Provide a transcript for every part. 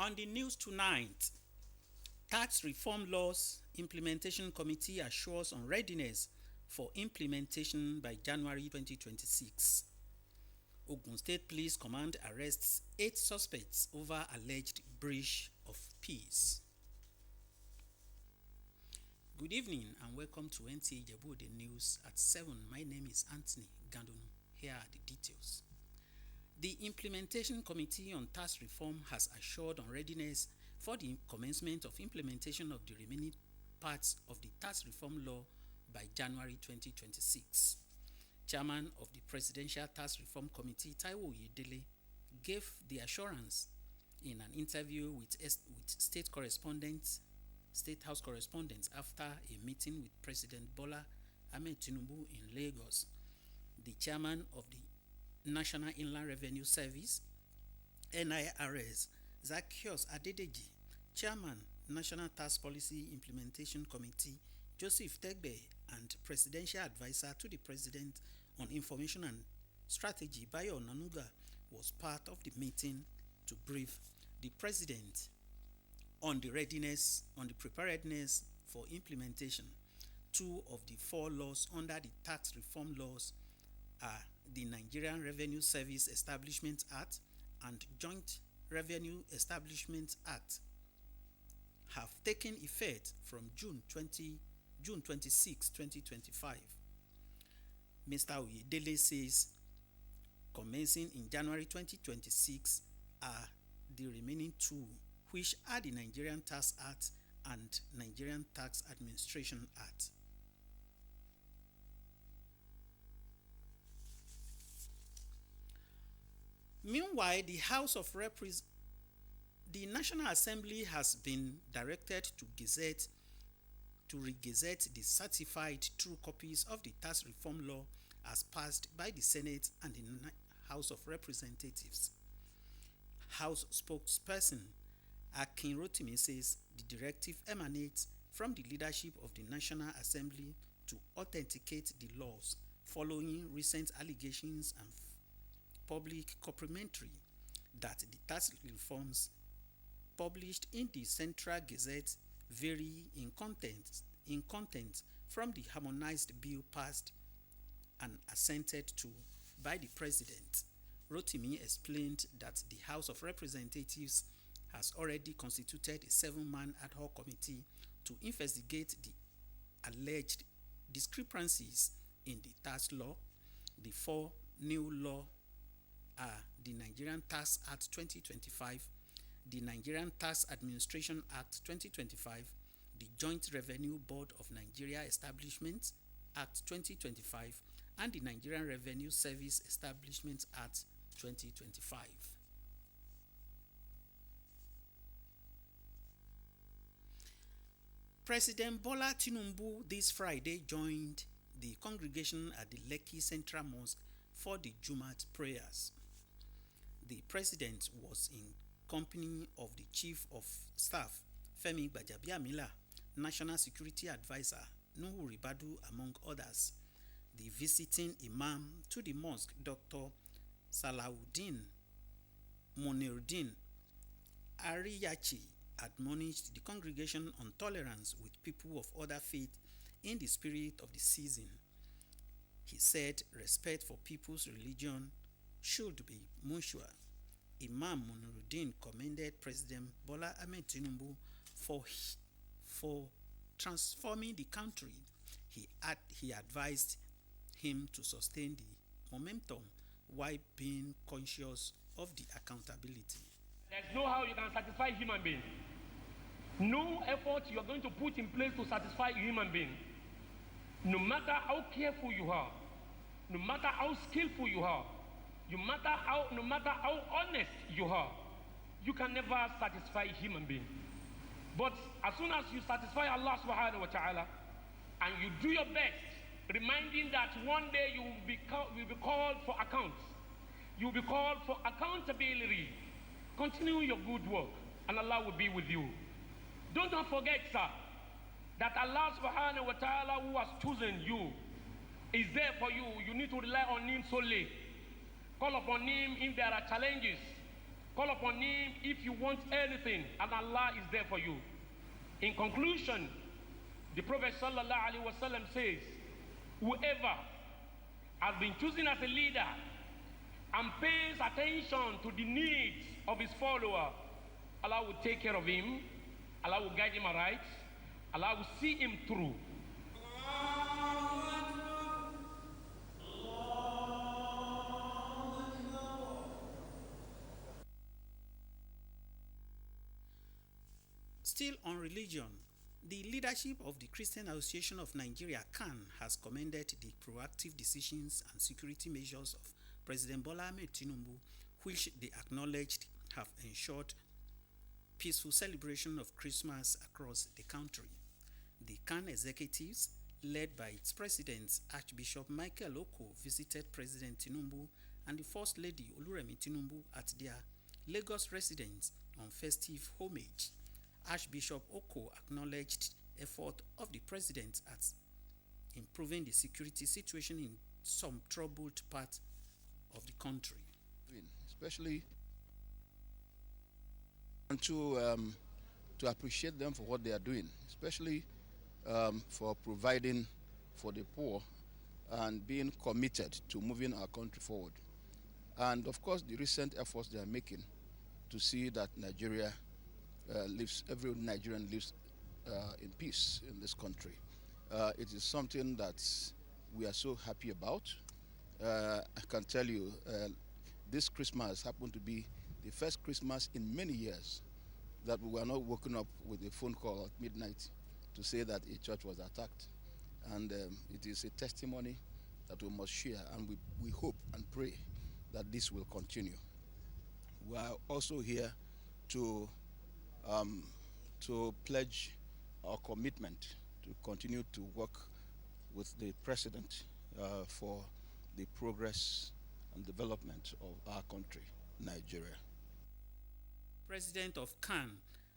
On the news tonight, Tax Reform Laws Implementation Committee assures on readiness for implementation by January 2026. Ogun State Police Command arrests 8 suspects over alleged breach of peace. Good evening and welcome to Nta Ijebu Ode News at 7. My name is Anthony Gandonu. Here are the details. The Implementation Committee on Tax Reform has assured on readiness for the commencement of implementation of the remaining parts of the Tax Reform Law by January 2026. Chairman of the Presidential Tax Reform Committee, Nta Ijebu Ode, gave the assurance in an interview with State House correspondents after a meeting with President Bola Ahmed Tinubu in Lagos. The chairman of the National Inland Revenue Service, NIRS, Zacchaeus Adedeji, Chairman, National Tax Policy Implementation Committee, Joseph Tegbe, and Presidential Advisor to the President on Information and Strategy, Bayo Nanuga, was part of the meeting to brief the President on the preparedness for implementation. 2 of the 4 laws under the tax reform laws are the Nigerian Revenue Service Establishment Act and Joint Revenue Establishment Act have taken effect from June 26, 2025. Mr. Oyedele says commencing in January 2026 are the remaining 2, which are the Nigerian Tax Act and Nigerian Tax Administration Act. Meanwhile, the National Assembly has been directed to re-gazette the certified true copies of the tax reform law as passed by the Senate and the House of Representatives. House spokesperson Akin Rotimi says the directive emanates from the leadership of the National Assembly to authenticate the laws following recent allegations and public complimentary that the tax reforms published in the Central Gazette vary in content from the harmonized bill passed and assented to by the President. Rotimi explained that the House of Representatives has already constituted a 7-man ad hoc committee to investigate the alleged discrepancies in the tax law. The 4 new laws are the Nigerian Tax Act 2025, the Nigerian Tax Administration Act 2025, the Joint Revenue Board of Nigeria Establishment Act 2025, and the Nigerian Revenue Service Establishment Act 2025. President Bola Tinubu this Friday joined the congregation at the Lekki Central Mosque for the Jumat prayers. The president was in company of the Chief of Staff, Femi Gbajabiamila, National Security Advisor, Nuhu Ribadu, among others. The visiting Imam to the mosque, Dr. Salawuddin Moniruddin Ariyachi, admonished the congregation on tolerance with people of other faith in the spirit of the season. He said respect for people's religion should be mutual. Imam Moniruddin commended President Bola Ahmed Tinubu for transforming the country. He advised him to sustain the momentum while being conscious of the accountability. There's no how you can satisfy a human being. No effort you are going to put in place to satisfy a human being. No matter how careful you are, no matter how skillful you are, no matter how honest you are, you can never satisfy a human being. But as soon as you satisfy Allah subhanahu wa ta'ala and you do your best, reminding that one day you will be called for accounts, you will be called for accountability, continue your good work and Allah will be with you. Don't forget, sir, that Allah subhanahu wa ta'ala, who has chosen you, is there for you. You need to rely on Him solely. Call upon Him if there are challenges. Call upon him if you want anything, and Allah is there for you. In conclusion, the Prophet sallallahu alaihi wasallam says, whoever has been chosen as a leader and pays attention to the needs of his follower, Allah will take care of him, Allah will guide him aright, Allah will see him through. Still on religion, the leadership of the Christian Association of Nigeria (CAN) has commended the proactive decisions and security measures of President Bola Ahmed Tinubu, which they acknowledged have ensured peaceful celebration of Christmas across the country. The CAN executives, led by its president Archbishop Michael Oko, visited President Tinubu and the First Lady Oluremi Tinubu at their Lagos residence on festive homage. Archbishop Oko acknowledged effort of the president at improving the security situation in some troubled parts of the country. Especially and to appreciate them for what they are doing, especially for providing for the poor and being committed to moving our country forward. And of course, the recent efforts they are making to see that Nigeria every Nigerian lives in peace in this country. It is something that we are so happy about. I can tell you, this Christmas happened to be the first Christmas in many years that we were not woken up with a phone call at midnight to say that a church was attacked. And it is a testimony that we must share, and we hope and pray that this will continue. We are also here to pledge our commitment to continue to work with the President for the progress and development of our country, Nigeria. President of CAN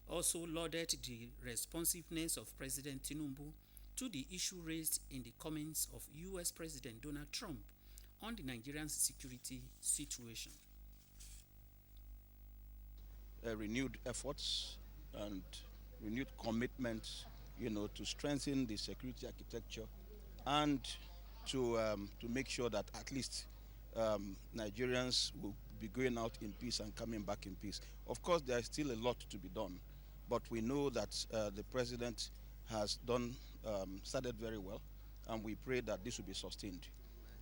also lauded the responsiveness of President Tinubu to the issue raised in the comments of US President Donald Trump on the Nigerian security situation. Renewed efforts and renewed commitments, to strengthen the security architecture and to make sure that at least Nigerians will be going out in peace and coming back in peace. Of course, there is still a lot to be done, but we know that the president has started very well, and we pray that this will be sustained.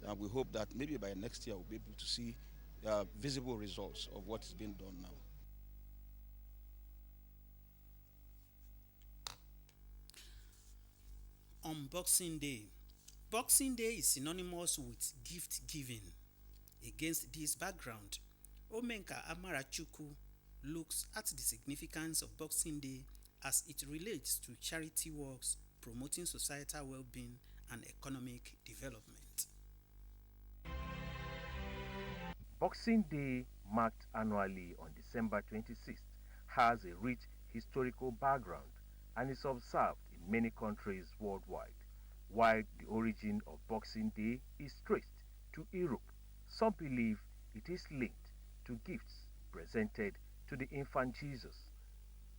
And we hope that maybe by next year we'll be able to see visible results of what is being done now. On Boxing Day. Boxing Day is synonymous with gift giving. Against this background, Omenka Amarachukwu looks at the significance of Boxing Day as it relates to charity works promoting societal well-being and economic development. Boxing Day, marked annually on December 26th, has a rich historical background and is observed in many countries worldwide. While the origin of Boxing Day is traced to Europe, some believe it is linked to gifts presented to the infant Jesus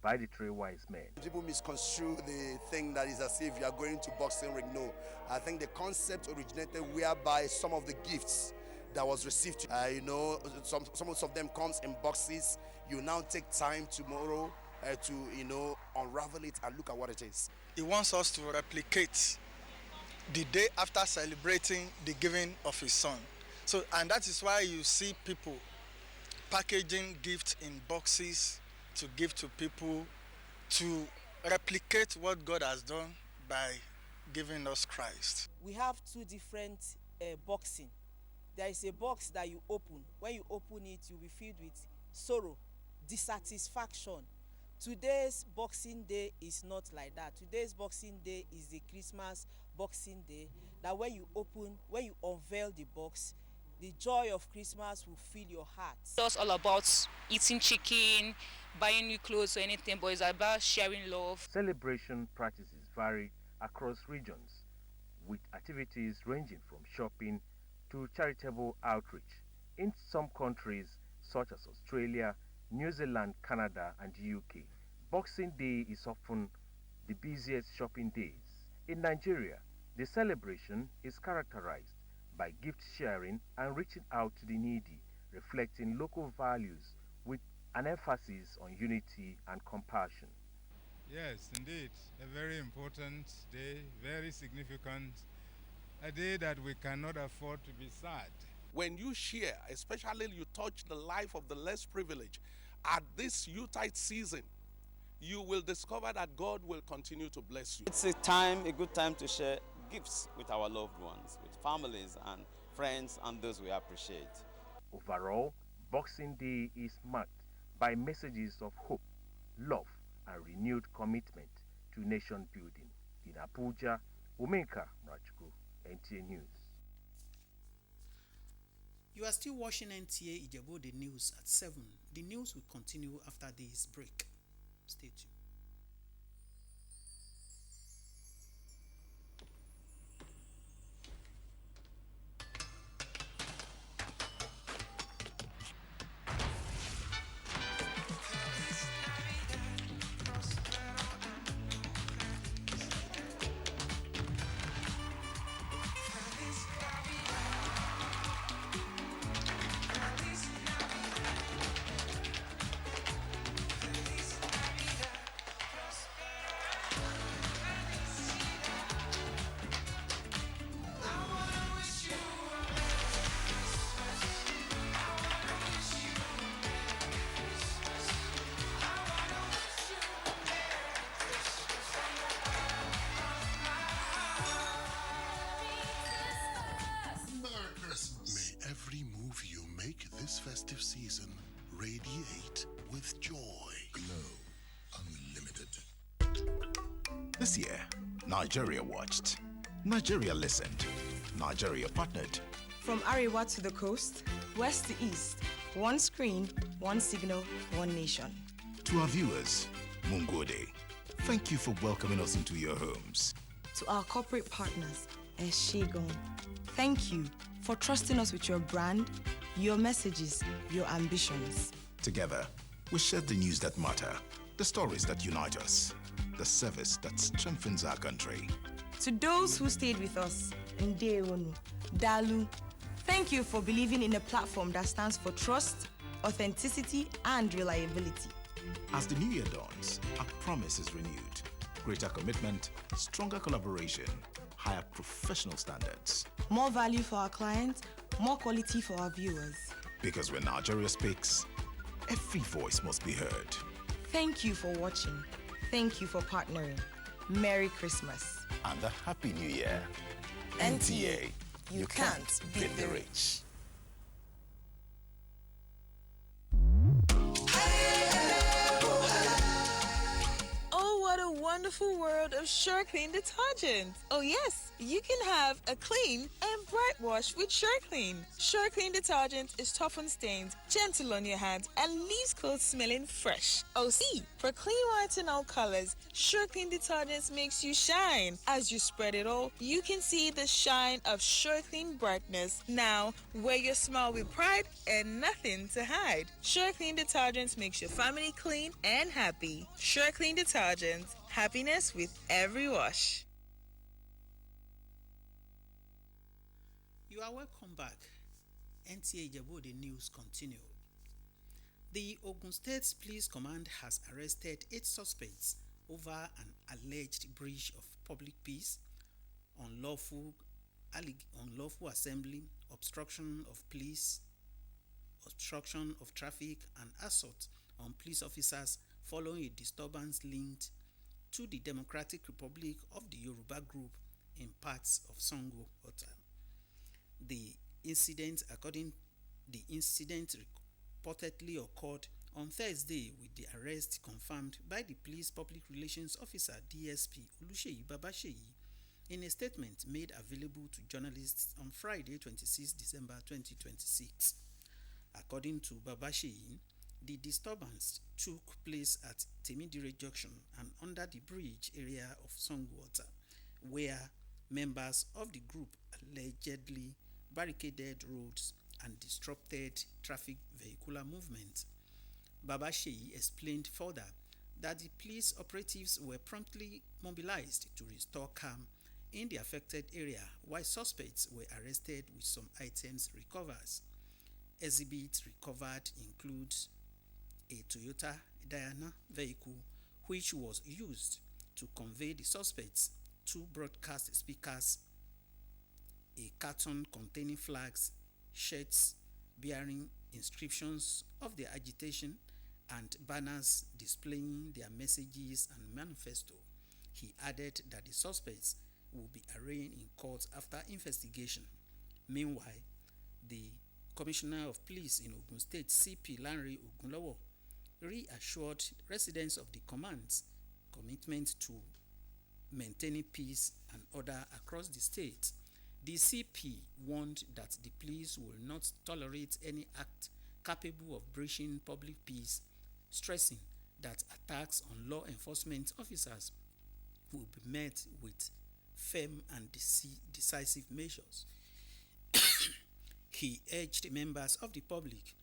by the three wise men. People misconstrue the thing that is as if you are going to boxing ring. No, I think the concept originated whereby some of the gifts that was received, some of them comes in boxes. You now take time tomorrow to unravel it and look at what it is. He wants us to replicate the day after celebrating the giving of his son. So, and that is why you see people packaging gifts in boxes to give to people to replicate what God has done by giving us Christ. We have two different boxing. There is a box that you open. When you open it, you'll be filled with sorrow, dissatisfaction. Today's Boxing Day is not like that. Today's Boxing Day is the Christmas Boxing Day, that when you unveil the box, the joy of Christmas will fill your heart. It's not all about eating chicken, buying new clothes or anything, but it's about sharing love. Celebration practices vary across regions, with activities ranging from shopping to charitable outreach. In some countries, such as Australia, New Zealand, Canada, and UK, Boxing Day is often the busiest shopping days. In Nigeria, the celebration is characterized by gift sharing and reaching out to the needy, reflecting local values with an emphasis on unity and compassion. Yes, indeed, a very important day, very significant, a day that we cannot afford to be sad. When you share, especially you touch the life of the less privileged at this Yuletide season, you will discover that God will continue to bless you. It's a good time to share gifts with our loved ones, with families and friends and those we appreciate. Overall, Boxing Day is marked by messages of hope, love, and renewed commitment to nation building. In Abuja, Omeka Mrachuku, NTA News. You are still watching Nta Ijebu Ode News at 7. The news will continue after this break. Stay tuned. May every move you make this festive season radiate with joy. Glow Unlimited. This year, Nigeria watched, Nigeria listened, Nigeria partnered. From Arewa to the coast, west to east, one screen, one signal, one nation. To our viewers, Mungode, thank you for welcoming us into your homes. To our corporate partners, Eshegon, thank you for trusting us with your brand, your messages, your ambitions. Together, we share the news that matter, the stories that unite us, the service that strengthens our country. To those who stayed with us, Ndewonu, Dalu, thank you for believing in a platform that stands for trust, authenticity, and reliability. As the new year dawns, our promise is renewed. Greater commitment, stronger collaboration, higher professional standards. More value for our clients, more quality for our viewers. Because when Nigeria speaks, every voice must be heard. Thank you for watching. Thank you for partnering. Merry Christmas. And a Happy New Year. NTA, you can't beat the rich. Oh, what a wonderful world of SureClean detergent. Oh yes, you can have a clean and bright wash with SureClean. SureClean detergent is tough on stains, gentle on your hands, and leaves clothes smelling fresh. Oh see, for clean whites and all colors, SureClean detergent makes you shine. As you spread it all, you can see the shine of SureClean brightness. Now, wear your smile with pride and nothing to hide. SureClean detergent makes your family clean and happy. SureClean detergent, happiness with every wash. You are welcome back. Nta Ijebu Ode News continue. The Ogun State Police Command has arrested 8 suspects over an alleged breach of public peace, unlawful assembly, obstruction of police, obstruction of traffic, and assault on police officers following a disturbance linked to the Democratic Republic of the Yoruba group in parts of Sango Ota. The incident reportedly occurred on Thursday, with the arrest confirmed by the police public relations officer DSP Oluseyi Babasheyi in a statement made available to journalists on Friday, 26 December 2026. According to Babasheyi, the disturbance took place at Temidire Junction and under the bridge area of Songwater, where members of the group allegedly barricaded roads and disrupted traffic vehicular movement. Babasheyi explained further that the police operatives were promptly mobilized to restore calm in the affected area, while suspects were arrested with some items recovered. Exhibits recovered include a Toyota Diana vehicle which was used to convey the suspects, 2 broadcast speakers, a carton containing flags, shirts bearing inscriptions of their agitation, and banners displaying their messages and manifesto. He added that the suspects will be arraigned in court after investigation. Meanwhile, the Commissioner of Police in Ogun State, CP Lanre Ogunlowo, reassured residents of the command's commitment to maintaining peace and order across the state. The CP warned that the police will not tolerate any act capable of breaching public peace, stressing that attacks on law enforcement officers will be met with firm and decisive measures. He urged members of the public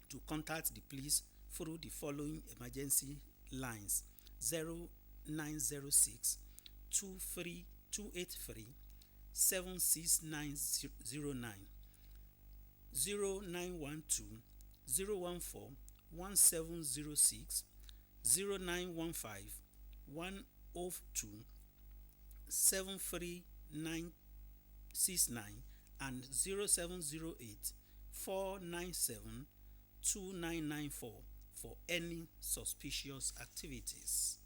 to contact the police through the following emergency lines: 0906 283 76909, 0912 014 1706, 0915 102 73969, and 0708 497 2994 for any suspicious activities.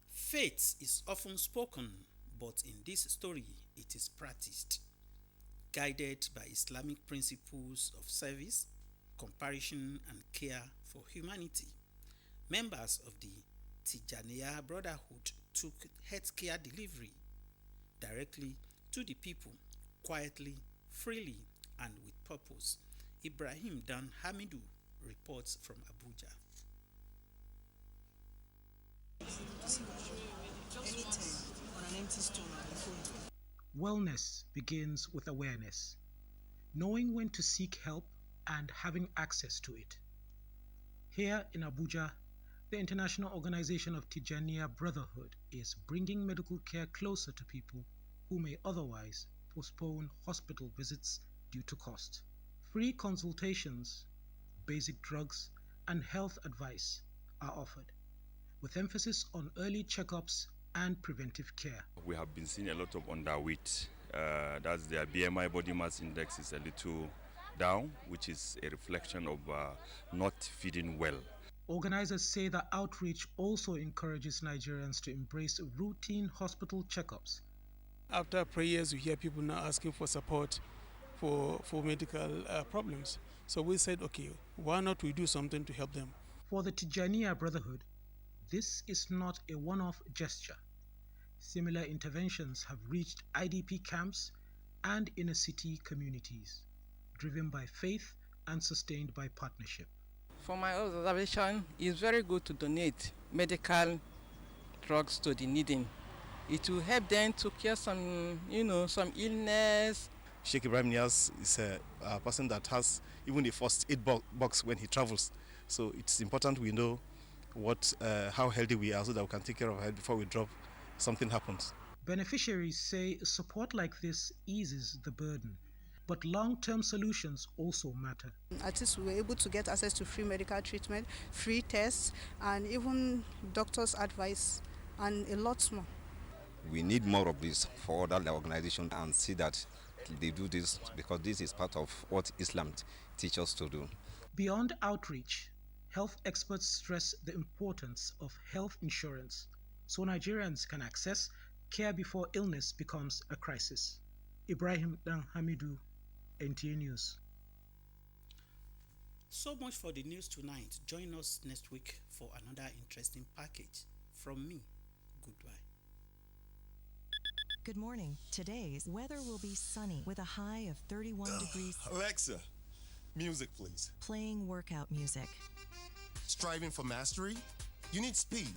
Faith is often spoken, but in this story it is practiced. Guided by Islamic principles of service, compassion, and care for humanity, members of the Tijaniya Brotherhood took healthcare delivery directly to the people, quietly, freely, and with purpose. Ibrahim Dan Hamidu reports from Abuja. Wellness begins with awareness, knowing when to seek help and having access to it. Here in Abuja, the International Organization of Tijaniya Brotherhood is bringing medical care closer to people who may otherwise postpone hospital visits due to cost. Free consultations, basic drugs, and health advice are offered, with emphasis on early checkups and preventive care. We have been seeing a lot of underweight. That's their BMI body mass index is a little down, which is a reflection of not feeding well. Organizers say that outreach also encourages Nigerians to embrace routine hospital checkups. After prayers, we hear people now asking for support for medical problems. So we said, okay, why not we do something to help them? For the Tijaniya Brotherhood, this is not a one-off gesture. Similar interventions have reached IDP camps and inner city communities, driven by faith and sustained by partnership. For my observation, it's very good to donate medical drugs to the needing. It will help them to cure some illness. Sheikh Ibrahim Nias is a person that has even the first aid box when he travels. So it's important we know how healthy we are so that we can take care of our health before we drop something happens. Beneficiaries say support like this eases the burden, but long-term solutions also matter. At least we were able to get access to free medical treatment, free tests, and even doctor's advice, and a lot more. We need more of this for other organizations and see that they do this because this is part of what Islam teaches us to do. Beyond outreach, health experts stress the importance of health insurance so Nigerians can access care before illness becomes a crisis. Ibrahim Dan Hamidu, NTA News. So much for the news tonight. Join us next week for another interesting package. From me, goodbye. Good morning. Today's weather will be sunny with a high of 31 degrees. Alexa, music please. Playing workout music. Striving for mastery? You need speed,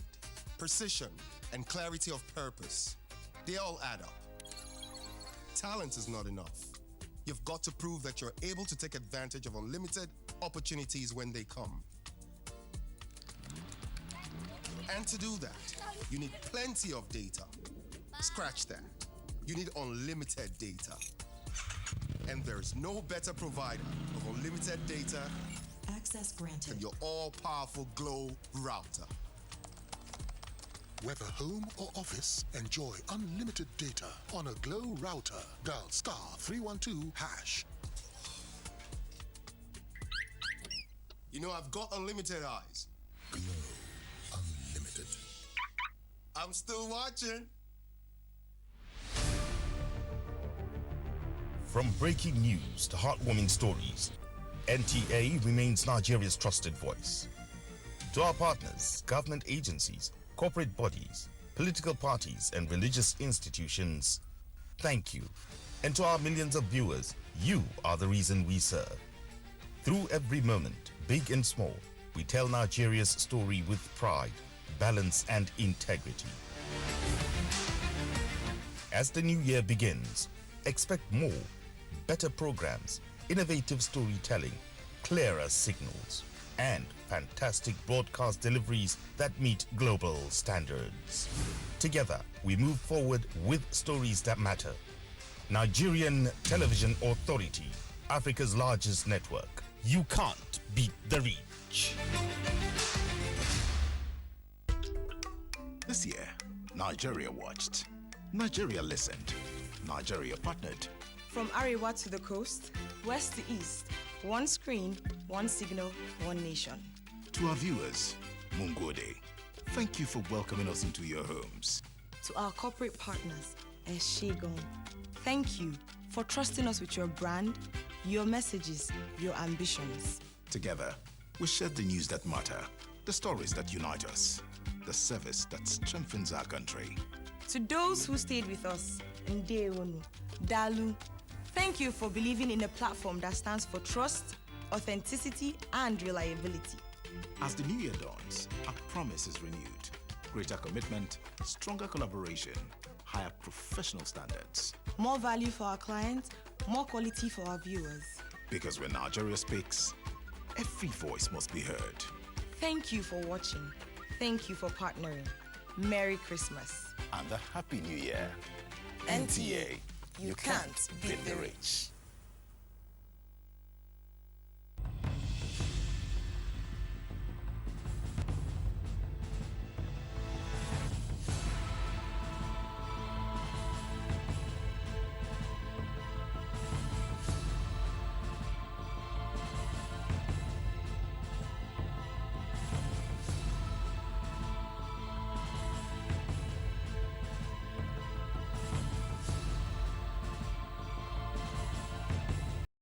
precision, and clarity of purpose. They all add up. Talent is not enough. You've got to prove that you're able to take advantage of unlimited opportunities when they come. And to do that, you need plenty of data. Scratch that. You need unlimited data. And there's no better provider of unlimited data Access granted. than your all-powerful Glow router. Whether home or office, enjoy unlimited data on a Glow router. Dial *312#. You know, I've got unlimited eyes. Glow Unlimited. I'm still watching. From breaking news to heartwarming stories, NTA remains Nigeria's trusted voice. To our partners, government agencies, corporate bodies, political parties, and religious institutions, thank you. And to our millions of viewers, you are the reason we serve. Through every moment, big and small, we tell Nigeria's story with pride, balance, and integrity. As the new year begins, expect more, better programs, innovative storytelling, clearer signals, and fantastic broadcast deliveries that meet global standards. Together, we move forward with stories that matter. Nigerian Television Authority, Africa's largest network. You can't beat the reach. This year, Nigeria watched, Nigeria listened, Nigeria partnered. From Arewa to the coast, west to east, one screen, one signal, one nation. To our viewers, Mungode, thank you for welcoming us into your homes. To our corporate partners, Eshegon, thank you for trusting us with your brand, your messages, your ambitions. Together, we share the news that matter, the stories that unite us, the service that strengthens our country. To those who stayed with us, Nta Ijebu Ode, thank you for believing in a platform that stands for trust, authenticity, and reliability. As the new year dawns, our promise is renewed. Greater commitment, stronger collaboration, higher professional standards. More value for our clients, more quality for our viewers. Because when Nigeria speaks, every voice must be heard. Thank you for watching. Thank you for partnering. Merry Christmas. And a Happy New Year. NTA, you can't beat the rich.